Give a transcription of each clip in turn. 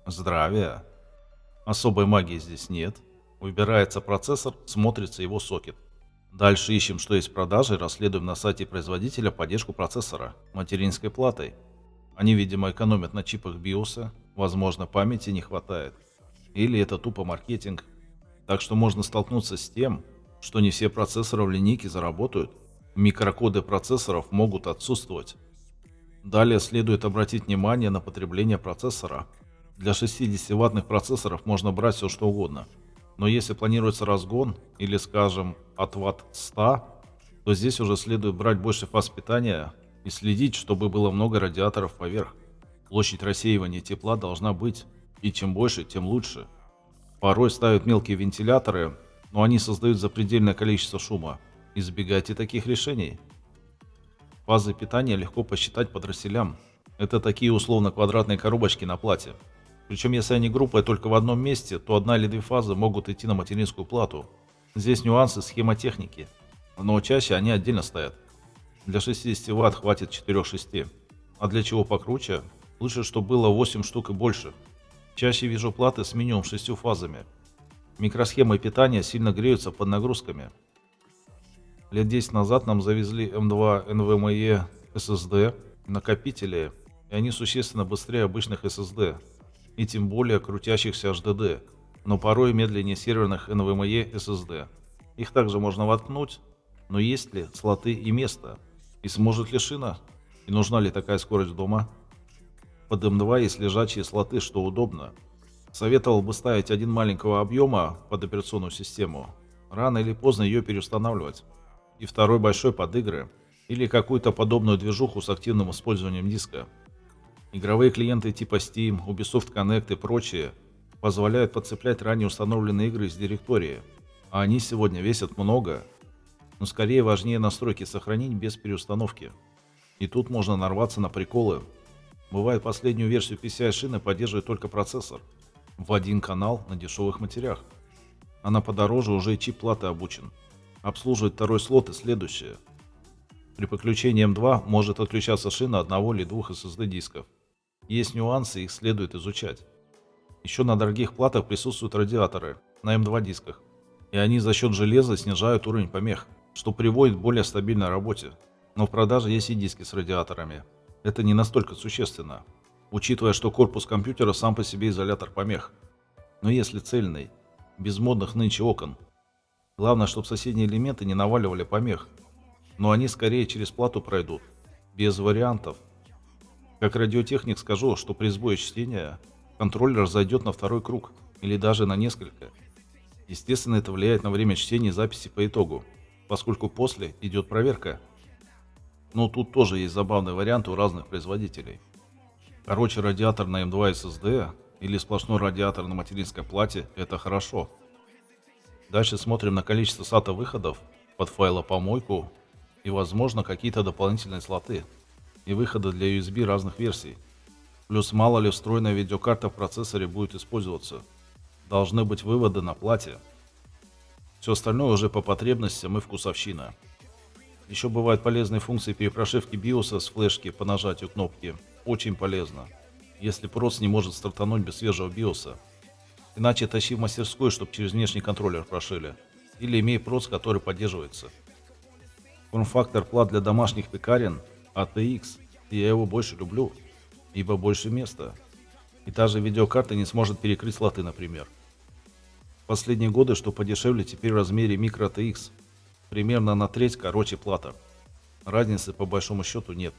Здравия. Особой магии здесь нет. Выбирается процессор, смотрится его сокет. Дальше ищем, что есть в продаже, и расследуем на сайте производителя поддержку процессора материнской платой. Они, видимо, экономят на чипах биоса, возможно, памяти не хватает. Или это тупо маркетинг. Так что можно столкнуться с тем, что не все процессоры в линейке заработают. Микрокоды процессоров могут отсутствовать. Далее следует обратить внимание на потребление процессора. Для 60-ваттных процессоров можно брать все что угодно. Но если планируется разгон, или скажем от ватт 100, то здесь уже следует брать больше фаз питания и следить, чтобы было много радиаторов поверх. Площадь рассеивания тепла должна быть, и чем больше, тем лучше. Порой ставят мелкие вентиляторы, но они создают запредельное количество шума. Избегайте таких решений. Фазы питания легко посчитать по дросселям. Это такие условно-квадратные коробочки на плате. Причем если они группой только в одном месте, то одна или две фазы могут идти на материнскую плату. Здесь нюансы схемотехники, но чаще они отдельно стоят. Для 60 Вт хватит 4-6, а для чего покруче, лучше, чтобы было 8 штук и больше. Чаще вижу платы с минимум 6 фазами. Микросхемы питания сильно греются под нагрузками. Лет 10 назад нам завезли M2 NVMe SSD накопители, и они существенно быстрее обычных SSD, и тем более крутящихся HDD, но порой медленнее серверных NVMe SSD. Их также можно воткнуть, но есть ли слоты и место? И сможет ли шина? И нужна ли такая скорость дома? Под M2 есть лежачие слоты, что удобно. Советовал бы ставить один маленького объема под операционную систему. Рано или поздно ее переустанавливать. И второй большой под игры. Или какую-то подобную движуху с активным использованием диска. Игровые клиенты типа Steam, Ubisoft Connect и прочие позволяют подцеплять ранее установленные игры из директории. А они сегодня весят много. Но скорее важнее настройки сохранить без переустановки. И тут можно нарваться на приколы. Бывает, последнюю версию PCI-шины поддерживает только процессор. В один канал на дешевых матерях. Она подороже уже и чип платы обучен. Обслуживает второй слот и следующее. При подключении M2 может отключаться шина одного или двух SSD дисков. Есть нюансы, их следует изучать. Еще на дорогих платах присутствуют радиаторы на M2 дисках. И они за счет железа снижают уровень помех, что приводит к более стабильной работе. Но в продаже есть и диски с радиаторами. Это не настолько существенно, учитывая, что корпус компьютера сам по себе изолятор помех. Но если цельный, без модных нынче окон. Главное, чтобы соседние элементы не наваливали помех. Но они скорее через плату пройдут. Без вариантов. Как радиотехник скажу, что при сбое чтения контроллер зайдет на второй круг. Или даже на несколько. Естественно, это влияет на время чтения и записи по итогу. Поскольку после идет проверка. Но тут тоже есть забавные варианты у разных производителей. Короче, радиатор на M2 SSD или сплошной радиатор на материнской плате – это хорошо. Дальше смотрим на количество SATA выходов под файлопомойку и, возможно, какие-то дополнительные слоты и выходы для USB разных версий. Плюс мало ли встроенная видеокарта в процессоре будет использоваться. Должны быть выводы на плате. Все остальное уже по потребностям и вкусовщина. Еще бывают полезные функции перепрошивки биоса с флешки по нажатию кнопки. Очень полезно, если проц не может стартануть без свежего биоса. Иначе тащи в мастерскую, чтобы через внешний контроллер прошили. Или имей проц, который поддерживается. Форм-фактор плат для домашних пекарен ATX, и я его больше люблю, ибо больше места. И та же видеокарта не сможет перекрыть слоты, например. В последние годы, что подешевле, теперь в размере микро ATX. Примерно на треть короче плата. Разницы по большому счету нет.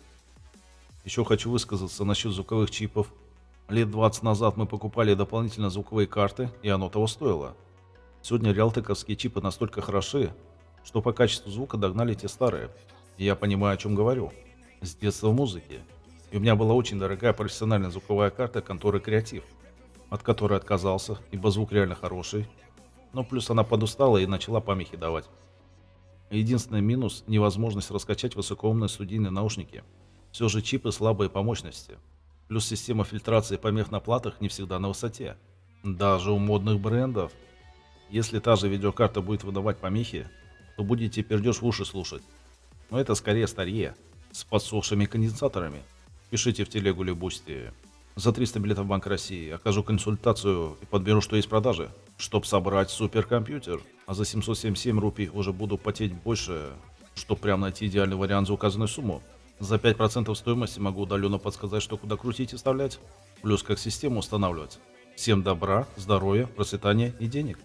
Еще хочу высказаться насчет звуковых чипов. Лет 20 назад мы покупали дополнительно звуковые карты, и оно того стоило. Сегодня реалтековские чипы настолько хороши, что по качеству звука догнали те старые. И я понимаю, о чем говорю. С детства в музыке. И у меня была очень дорогая профессиональная звуковая карта конторы Креатив, от которой отказался, ибо звук реально хороший. Но плюс она подустала и начала помехи давать. Единственный минус – невозможность раскачать высокоумные студийные наушники. Все же чипы слабые по мощности. Плюс система фильтрации помех на платах не всегда на высоте. Даже у модных брендов. Если та же видеокарта будет выдавать помехи, то будете пердеж в уши слушать. Но это скорее старье, с подсохшими конденсаторами. Пишите в телегу или бусти. За 300 билетов в Банк России окажу консультацию и подберу, что есть в продаже, чтоб собрать суперкомпьютер. А за 777 рупий уже буду потеть больше, чтоб прям найти идеальный вариант за указанную сумму. За 5% стоимости могу удаленно подсказать, что куда крутить и вставлять. Плюс как систему устанавливать. Всем добра, здоровья, процветания и денег.